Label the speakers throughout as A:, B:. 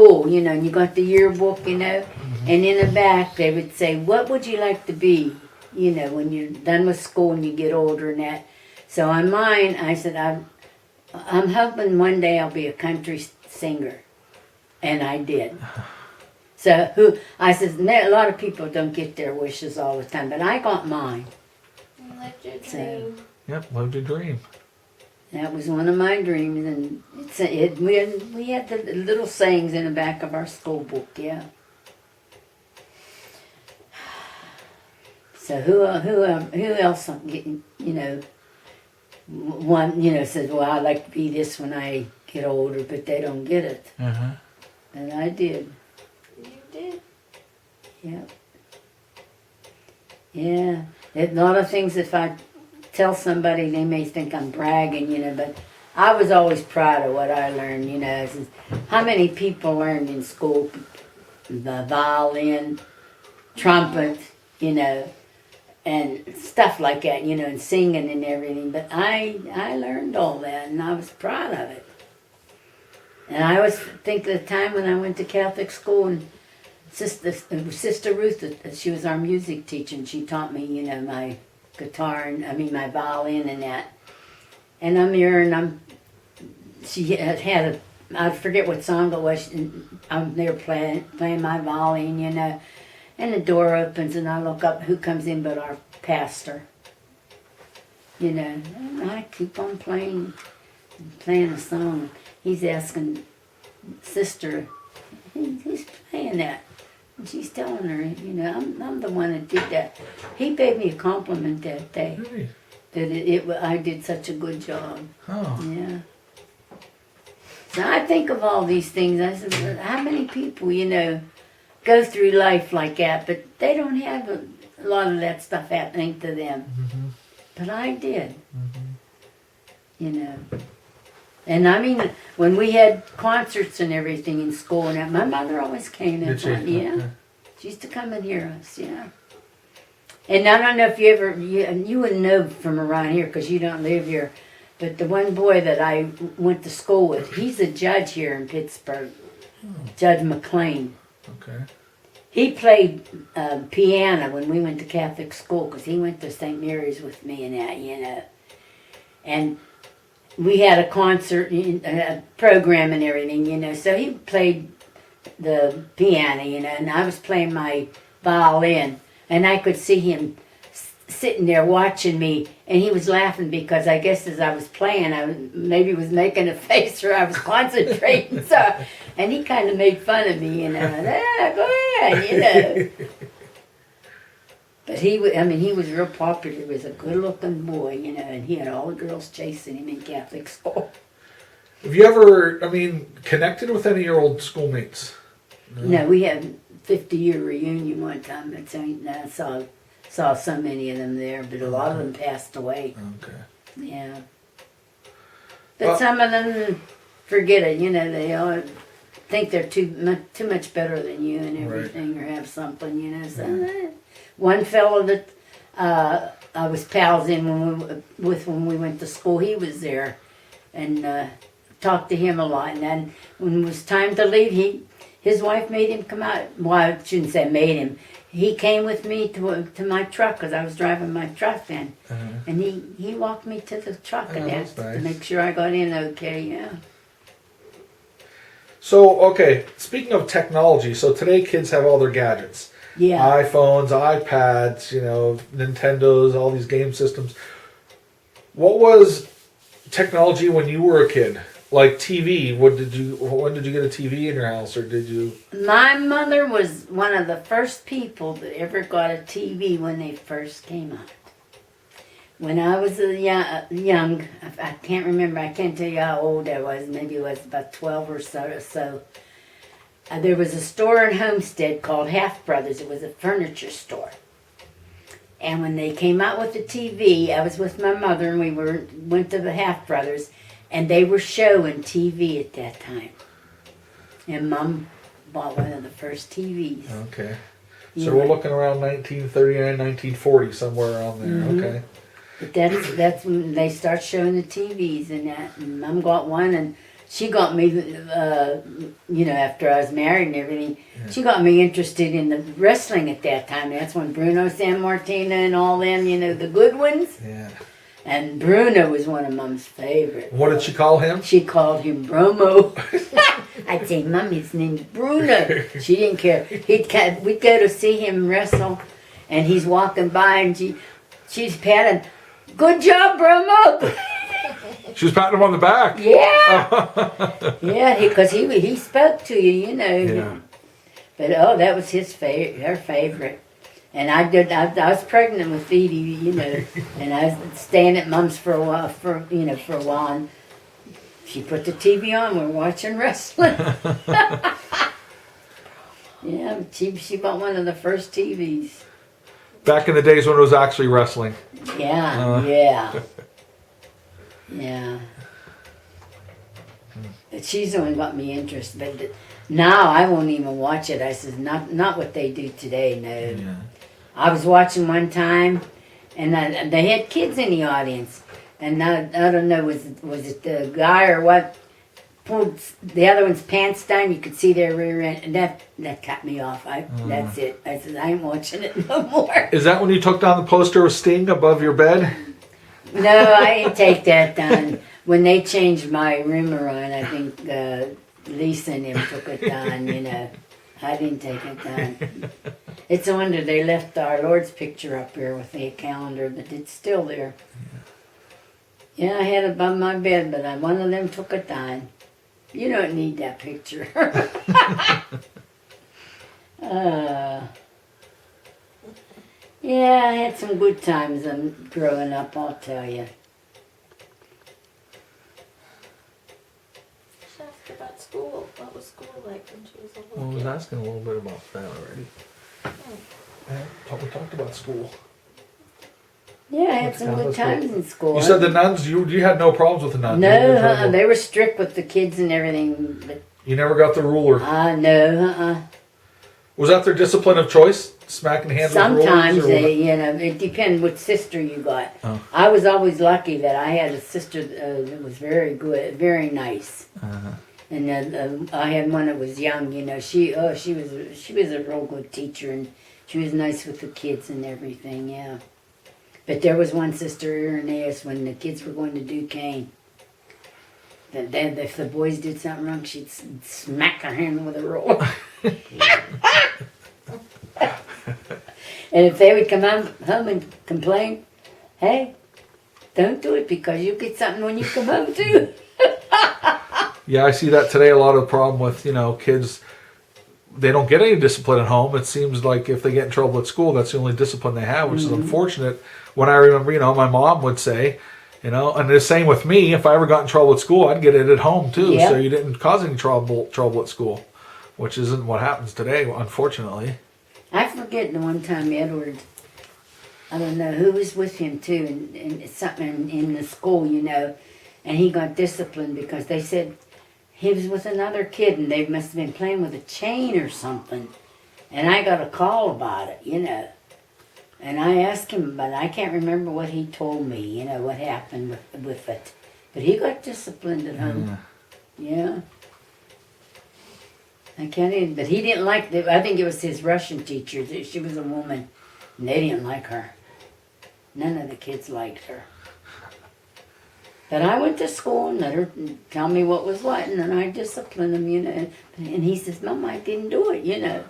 A: school, you know, and you got the yearbook, you know, and in the back they would say, what would you like to be, you know, when you're done with school and you get older and that. So on mine, I said, I'm hoping one day I'll be a country singer. And I did. So I said, a lot of people don't get their wishes all the time, but I got mine.
B: Lived your
A: So,
B: dream.
C: Yep, lived a dream.
A: that was one of my dreams, and we had the little sayings in the back of our school book, yeah. So who else, you know, one, you know, says, well, I'd like to be this when I get older, but they don't get it.
C: Uh-huh.
A: And I did.
B: You did.
A: Yeah. Yeah. A lot of things, if I tell somebody, they may think I'm bragging, you know, but I was always proud of what I learned, you know. How many people learned in school the violin, trumpet, you know, and stuff like that, you know, and singing and everything. But I learned all that, and I was proud of it. And I always think of the time when I went to Catholic school, and Sister Ruth, she was our music teacher, and she taught me, you know, my guitar, and my violin and that. And I'm here, and she had I forget what song it was, and I'm there playing my violin, you know. And the door opens, and I look up, who comes in but our pastor. You know, and I keep on playing a song. He's asking Sister, who's playing that? And she's telling her, you know, I'm the one that did that. He paid me a compliment that day.
C: Really?
A: That I did such a good job.
C: Oh.
A: Yeah. So I think of all these things. I said, well, how many people, you know, go through life like that, but they don't have a lot of that stuff happening to them.
C: Mm-hmm.
A: But I did.
C: Mm-hmm.
A: You know. And I mean, when we had concerts and everything in school, and that, my mother always came in.
C: Did she?
A: Yeah.
C: Okay.
A: She used to come and hear us, yeah. And I don't know if you wouldn't know from around here because you don't live here, but the one boy that I went to school with, he's a judge here in Pittsburgh, Judge McLean.
C: Okay.
A: He played piano when we went to Catholic school because he went to St. Mary's with me and that, you know. And we had a concert program and everything, you know. So he played the piano, you know, and I was playing my violin. And I could see him sitting there watching me, and he was laughing because I guess as I was playing, I maybe was making a face or I was concentrating. And he kind of made fun of me, you know. Go ahead, you know. But he was real popular. He was a good-looking boy, you know, and he had all the girls chasing him in Catholic school.
C: Have you ever, connected with any of your old schoolmates?
A: No, we had a 50-year reunion one time. I saw so many of them there, but a lot of them passed away.
C: Okay.
A: Yeah. But some of them forget it, you know, they all think they're too much better than you and everything, or have something, you know. So one fellow that I was pals in when we went to school, he was there, and talked to him a lot. And then when it was time to leave, his wife made him come out. Well, I shouldn't say made him. He came with me to my truck because I was driving my truck then.
C: Uh-huh.
A: And he walked me to the truck and
C: that's nice.
A: to make sure I got in okay, yeah.
C: So, okay, speaking of technology, so today kids have all their gadgets.
A: Yeah.
C: iPhones, iPads, Nintendos, all these game systems. What was technology when you were a kid? Like TV, when did you get a TV in your house, or did you? My
A: mother was one of the first people that ever got a TV when they first came out. When I was young, I can't remember, I can't tell you how old I was, maybe it was about 12 or so. There was a store in Homestead called Half Brothers. It was a furniture store. And when they came out with the TV, I was with my mother and we went to the Half Brothers. And they were showing TV at that time. And Mom bought one of the first TVs. Okay. So
C: we're looking around 1939, 1940, somewhere around there. Mm-hmm. Okay.
A: But that's when they start showing the TVs and that. And Mom got one, and she got me, after I was married and everything, she got me interested in the wrestling at that time. That's when Bruno Sammartino and all them, the good ones.
C: Yeah.
A: And Bruno was one of Mom's favorites.
C: What did she call him?
A: She called him Bromo. I'd say, Mom, his name's Bruno. She didn't care. We'd go to see him wrestle, and he's walking by, and she's patting, good job, Bromo.
C: She was patting him on the back.
A: Yeah. Yeah, because he spoke to you,
C: Yeah.
A: But, that was her favorite. And I was pregnant with Edie, and I was staying at Mom's for a while, and she put the TV on, we're watching wrestling. Yeah, she bought one of the first TVs.
C: Back in the days when it was actually wrestling.
A: Yeah, yeah. Yeah. But she's the one got me interested. But now I won't even watch it. I says, not what they do today, no.
C: Yeah.
A: I was watching one time, and they had kids in the audience. And I don't know, was it the guy or what, pulled the other one's pants down, you could see their rear end, and that cut me off. That's it. I said, I ain't watching it no more.
C: Is that when you took down the poster of Sting above your bed?
A: No, I didn't take that down. When they changed my room around, I think Lisa and him took it down, I didn't take it down. It's a wonder they left our Lord's picture up here with the calendar, but it's still there. Yeah, I had it above my bed, but one of them took it down. You don't need that picture. Yeah, I had some good times growing up, I'll tell you.
B: She asked about school. What was school like when she was a little
C: Well, I was
B: kid?
C: asking a little bit about that already. We talked about school.
A: Yeah, I had some good times in school.
C: You said the nuns, you had no problems with the nuns.
A: No, they were strict with the kids and everything. But
C: You never got the ruler.
A: no.
C: Was that their discipline of choice? Smacking hands
A: Sometimes
C: with rulers?
A: it depends which sister you got.
C: Oh.
A: I was always lucky that I had a sister that was very good, very nice.
C: Uh-huh.
A: And I had one that was young. She was a real good teacher, and she was nice with the kids and everything. Yeah. But there was one sister, Irenaeus, when the kids were going to do cane. That if the boys did something wrong, she'd smack her hand with a roller. And if they would come home and complain, hey, don't do it because you get something when you come home too.
C: Yeah, I see that today. A lot of the problem with, kids, they don't get any discipline at home. It seems like if they get in trouble at school, that's the only discipline they have, which is unfortunate. When I remember, my mom would say, and the same with me, if I ever got in trouble at school, I'd get it at home too.
A: Yep.
C: So you didn't cause any trouble at school, which isn't what happens today, unfortunately.
A: I forget the one time Edward, I don't know who was with him too, and something in the school, and he got disciplined because they said he was with another kid and they must have been playing with a chain or something. And I got a call about it, And I asked him, but I can't remember what he told me, what happened with it. But he got disciplined at home. Yeah. I can't even, but he didn't like, I think it was his Russian teacher. She was a woman, and they didn't like her. None of the kids liked her. But I went to school and let her tell me what was what, and then I disciplined him, And he says, Mom, I didn't do it,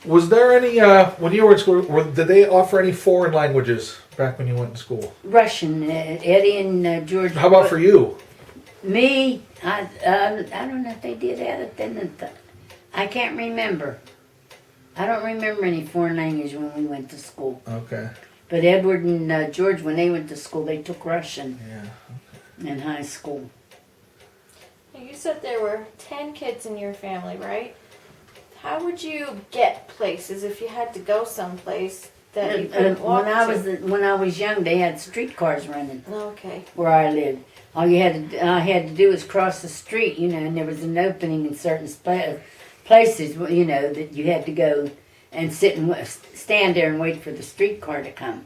C: Was there any, when you were in school, did they offer any foreign languages back when you went to school?
A: Russian, Eddie and George.
C: How about for you?
A: Me, I don't know if they did add it then. I can't remember. I don't remember any foreign language when we went to school.
C: Okay.
A: But Edward and George, when they went to school, they took Russian in high school.
B: You said there were 10 kids in your family, right? How would you get places if you had to go someplace that you couldn't walk to?
A: When I was young, they had streetcars running
B: Okay.
A: where I lived. All I had to do was cross the street, and there was an opening in certain places, that you had to go and stand there and wait for the streetcar to come.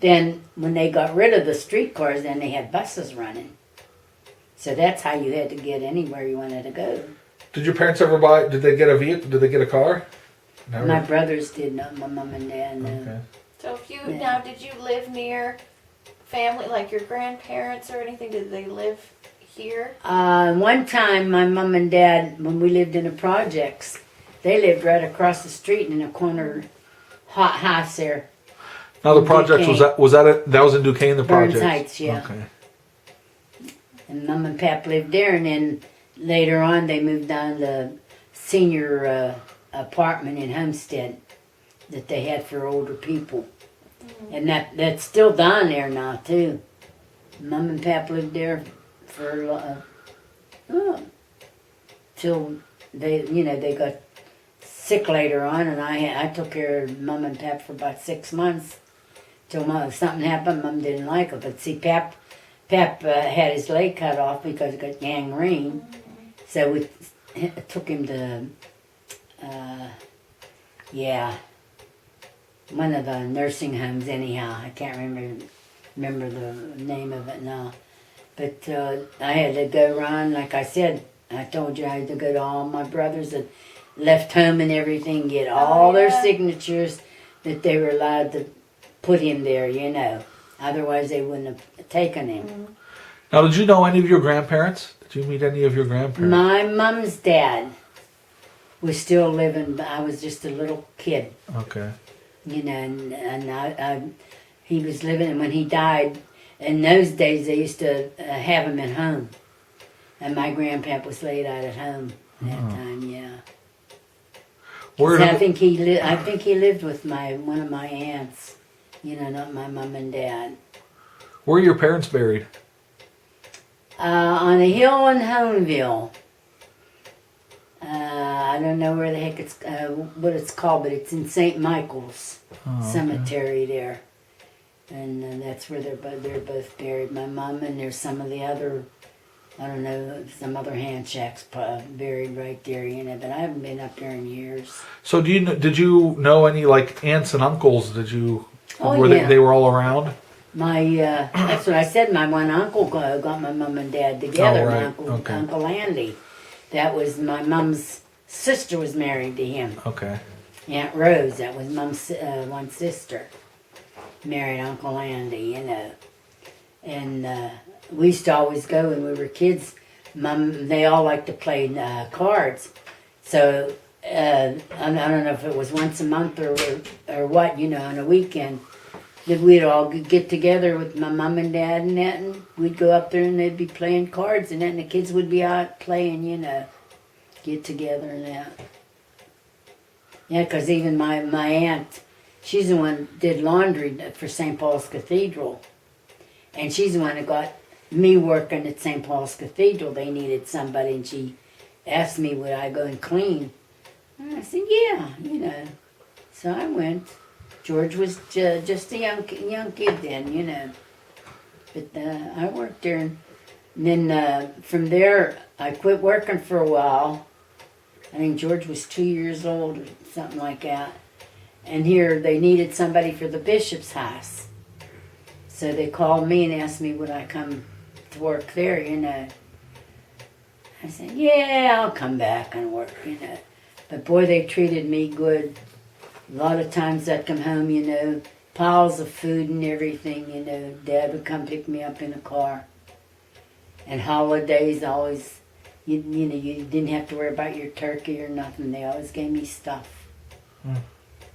A: Then when they got rid of the streetcars, then they had buses running. So that's how you had to get anywhere you wanted to go.
C: Did your parents ever buy? Did they get a vehicle? Did they get a car? Never.
A: My brothers did, not my mom and dad. No.
C: Okay.
B: So if you
A: Yeah.
B: now, did you live near family, like your grandparents or anything? Did they live here?
A: One time, my mom and dad, when we lived in the projects, they lived right across the street in a corner hot house there.
C: Now the
A: In
C: projects
A: Duquesne.
C: that was in Duquesne, the
A: Burns
C: projects.
A: Heights, yeah.
C: Okay.
A: And Mom and Pap lived there, and then later on they moved down the senior apartment in Homestead that they had for older people. And that's still down there now too. Mom and Pap lived there for till they got sick later on, and I took care of Mom and Pap for about 6 months till something happened. Mom didn't like it, but see, Pap had his leg cut off because it got gangrene, so we took him to one of the nursing homes. Anyhow, I can't remember the name of it now. But I had to go around, like I said, I told you I had to go to all my brothers that left home and everything, get all their signatures that they were allowed to put in there, Otherwise they wouldn't have taken him.
C: Now, did you know any of your grandparents? Did you meet any of your grandparents?
A: My mom's dad was still living, but I was just a little kid,
C: Okay.
A: and he was living, and when he died, in those days they used to have him at home. And my grandpap was laid out at home that time, yeah. I think he lived with one of my aunts, not my mom and dad.
C: Where are your parents buried?
A: On a hill in Homeville. I don't know where the heck what it's called, but it's in St. Michael's Cemetery there, and that's where they're both buried. My mom, and there's some of the other, I don't know, some other hand shacks buried right there, But I haven't been up there in years.
C: So did you know any like aunts and uncles? Did you?
A: Oh, yeah.
C: They were all around?
A: That's what I said. My one uncle got my mom and dad together.
C: Oh, right.
A: My Uncle Andy. That was my mom's sister was married to him.
C: Okay.
A: Aunt Rose. That was mom's one sister. Married Uncle Andy, And we used to always go when we were kids. They all liked to play cards. So I don't know if it was once a month or what, on a weekend. That we'd all get together with my mom and dad and that, and we'd go up there and they'd be playing cards and that, and the kids would be out playing, get together and that. Yeah, because even my aunt, she's the one that did laundry for St. Paul's Cathedral. And she's the one that got me working at St. Paul's Cathedral. They needed somebody, and she asked me would I go and clean. And I said, yeah, So I went. George was just a young kid then, But I worked there, and then from there I quit working for a while. I think George was 2 years old or something like that. And here they needed somebody for the bishop's house. So they called me and asked me would I come to work there, I said, yeah, I'll come back and work, But boy, they treated me good. A lot of times I'd come home, piles of food and everything, Dad would come pick me up in a car. And holidays always, you didn't have to worry about your turkey or nothing. They always gave me stuff.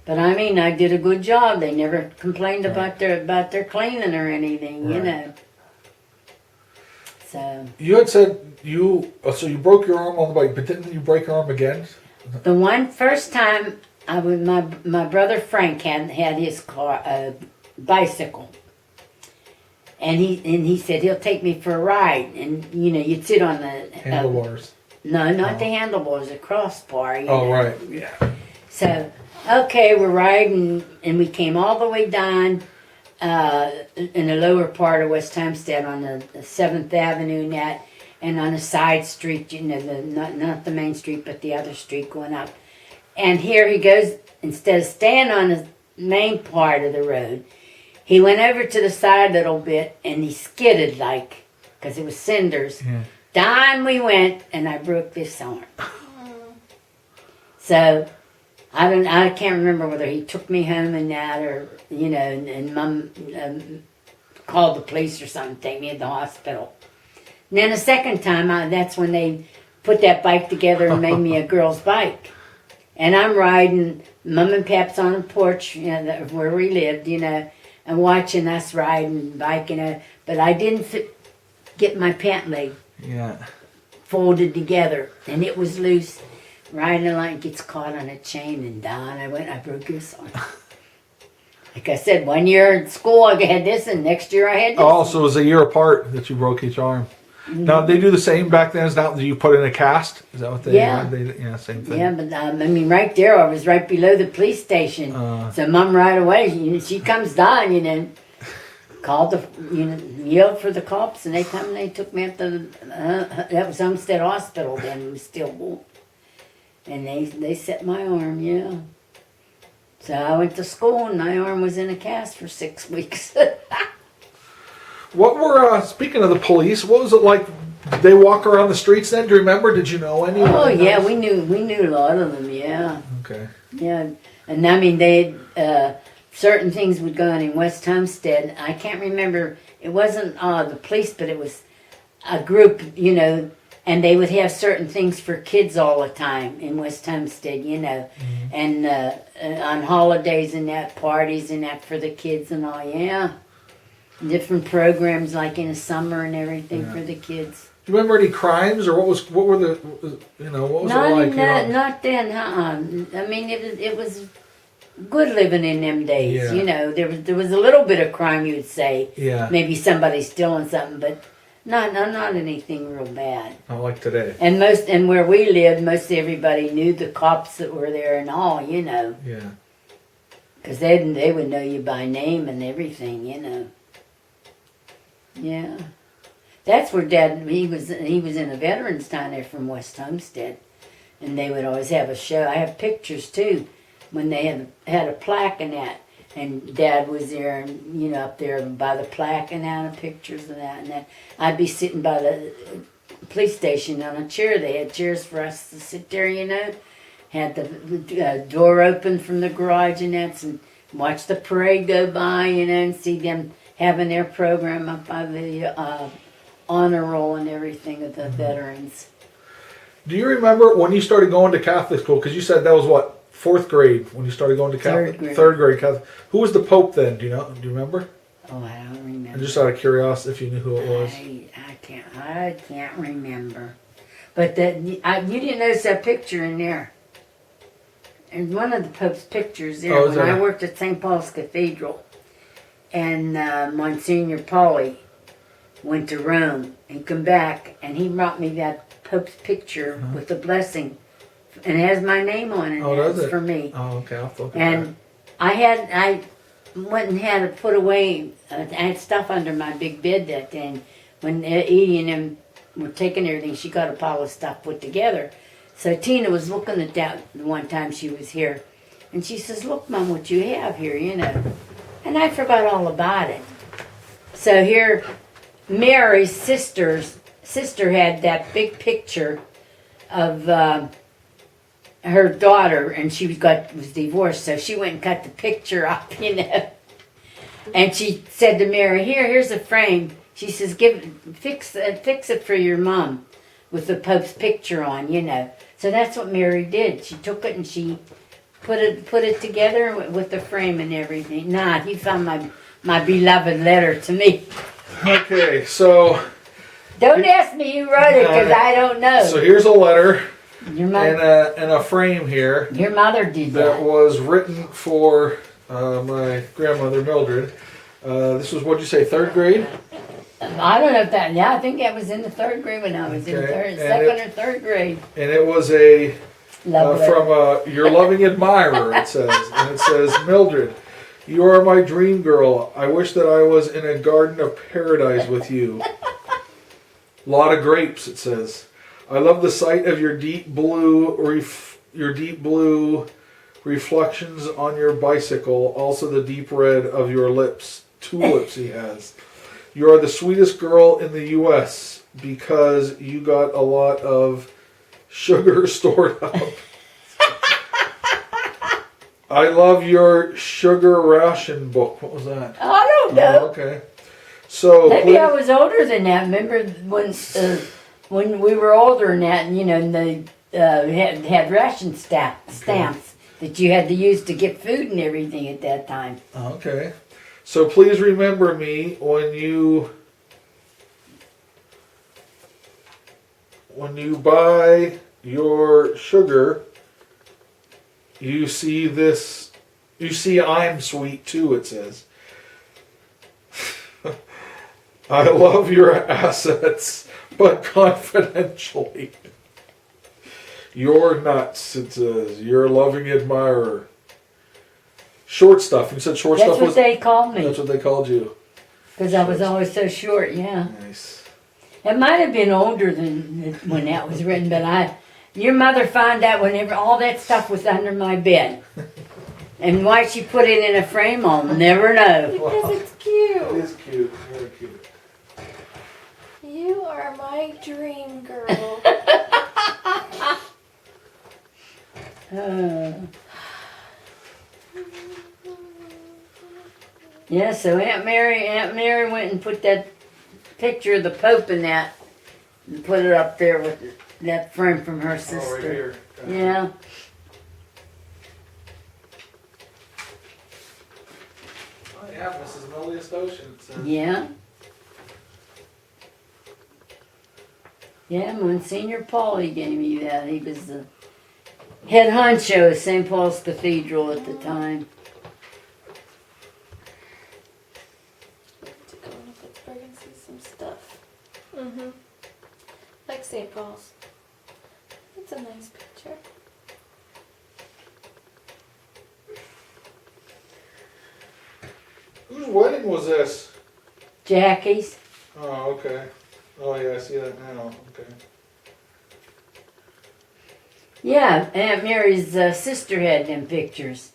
A: But I mean, I did a good job. They never complained about their cleaning or anything, So
C: You had said so you broke your arm on the bike, but didn't you break your arm again?
A: the one first time my brother Frank had his car, bicycle, and he said he'll take me for a ride, and you'd sit on the
C: Handlebars.
A: No, not the handlebars, the crossbar.
C: Right. Yeah.
A: So okay, we're riding, and we came all the way down in the lower part of West Homestead on the 7th Avenue and that, and on a side street, not the main street, but the other street going up. And here he goes, instead of staying on the main part of the road, he went over to the side a little bit and he skidded because it was cinders.
C: Yeah.
A: Down we went, and I broke this arm. So I can't remember whether he took me home and that, or and Mom called the police or something, take me to the hospital. And then the second time, that's when they put that bike together and made me a girl's bike. And I'm riding, Mom and Pap's on the porch, where we lived, and watching us riding bike, but I didn't get my pant leg folded together, and it was loose. Riding along, gets caught on a chain, and down I went. I broke this arm. Like I said, 1 year in school I had this, and next year I had this.
C: Oh, so it was a year apart that you broke each arm. Mm-hmm. Now, they do the same back then as now? Do you put in a cast? Is that what they do? Same thing.
A: Yeah, but right there, I was right below the police station. So Mom right away, she comes down, called yelled for the cops, and they come and they took me up to, that was Homestead Hospital then, it was still, and they set my arm, So I went to school, and my arm was in a cast for 6 weeks.
C: What were, speaking of the police, what was it like? Did they walk around the streets then? Do you remember? Did you know anyone?
A: Oh, yeah, we knew a lot of them, yeah.
C: Okay.
A: Yeah, and I mean, certain things would go on in West Homestead. I can't remember, it wasn't the police, but it was a group, and they would have certain things for kids all the time in West Homestead,
C: Mm-hmm.
A: and on holidays and that, parties and that for the kids and all, different programs like in the summer and everything for the kids.
C: Do you remember any crimes, or what were the, what was
A: Not
C: it like?
A: Not then, I mean, it was good living in them days, There was a little bit of crime, you would say.
C: Yeah.
A: Maybe somebody stealing something, but not anything real bad.
C: Not like today.
A: And where we lived, most everybody knew the cops that were there and all,
C: Yeah.
A: Because they would know you by name and everything, Yeah. That's where Dad, he was in a veterans town there from West Homestead. And they would always have a show. I have pictures too, when they had a plaque and that. And Dad was there, and up there by the plaque and that, and pictures and that. I'd be sitting by the police station on a chair. They had chairs for us to sit there, Had the door open from the garage and that, and watch the parade go by, and see them having their program up by the honor roll and everything of the veterans.
C: Do you remember when you started going to Catholic school? Because you said that was what, 4th grade when you started going to Catholic? Third grade Catholic. Who was the Pope then? Do you know? Do you remember?
A: Oh, I don't remember.
C: And just out of curiosity, if you knew who it was.
A: I can't remember. But you didn't notice that picture in there. And one of the Pope's pictures there, when I worked at St. Paul's Cathedral, and Monsignor Pauly went to Rome and come back, and he brought me that Pope's picture with the blessing, and it has my name on it.
C: Oh, does it?
A: For me.
C: Oh, okay. I'll look at
A: and
C: that.
A: I went and had to put away. I had stuff under my big bed that day. When Edie and them were taking everything, she got a pile of stuff put together. So Tina was looking at that one time she was here, and she says, "Look, Mom, what you have here, And I forgot all about it. So here, Mary's sister had that big picture of her daughter, and she was divorced, so she went and cut the picture up, And she said to Mary, here's a frame. She says, fix it for your mom with the Pope's picture on, So that's what Mary did. She took it and she put it together with the frame and everything. He found my beloved letter to me.
C: Okay, so...
A: Don't ask me who wrote it, because I don't know.
C: So here's a letter
A: Your mother,
C: and a frame here.
A: Your mother did
C: that was written for my grandmother, Mildred. This was, what'd you say, 3rd grade?
A: I don't know if that... Yeah, I think that was in the 3rd grade when I was in second or 3rd grade.
C: And it was from your loving admirer, it says. And it says, Mildred, you are my dream girl. I wish that I was in a garden of paradise with you. Lot of grapes, it says. I love the sight of your deep blue reflections on your bicycle. Also the deep red of your lips. 2 lips he has. You are the sweetest girl in the U.S. because you got a lot of sugar stored up. I love your sugar ration book. What was that?
A: I don't know.
C: Oh, okay. So
A: Maybe I was older than that. Remember when we were older than that, and and they had ration stamps that you had to use to get food and everything at that time.
C: Okay. So please remember me when you buy your sugar. You see this. You see, I'm sweet too. It says. I love your assets, but confidentially. You're nuts, it says. You're a loving admirer. Short stuff. You said short stuff was...
A: That's what they called me.
C: That's what they called you.
A: Because I was always so short, yeah.
C: Nice.
A: It might have been older than when that was written, but your mother found out whenever all that stuff was under my bed. And why she put it in a frame, I'll never know.
B: Because it's cute.
C: It is cute. Very cute.
B: You are my dream girl.
A: Yeah, so Aunt Mary went and put that picture of the Pope in that and put it up there with that frame from her sister.
C: Oh, right here. Gotcha.
A: Yeah.
C: Oh, yeah, Mrs. Millie Ocean.
A: Yeah. Yeah, Monsignor Pauly gave me that. He was the head honcho of St. Paul's Cathedral at the time.
B: To go to Pittsburgh and see some stuff. Like St. Paul's. It's a nice picture.
C: Whose wedding was this?
A: Jackie's.
C: Oh, okay. Oh, yeah, I see that now. Okay.
A: Yeah, Aunt Mary's sister had them pictures.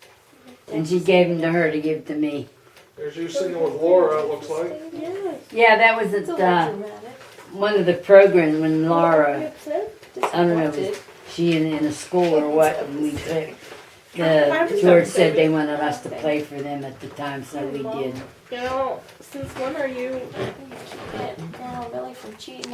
A: And she gave them to her to give to me.
C: There's you singing with Laura, it looks like.
B: Yeah.
A: Yeah, that was
B: It's a
A: at
B: little dramatic.
A: one of the programs when Laura,
B: Disappointed.
A: I don't know, was she in a school or what, and we played.
D: I'm
A: George
D: sorry.
A: said they wanted us to play for them at the time, so we did.
D: You know, since when are you?
B: Keep Millie from cheating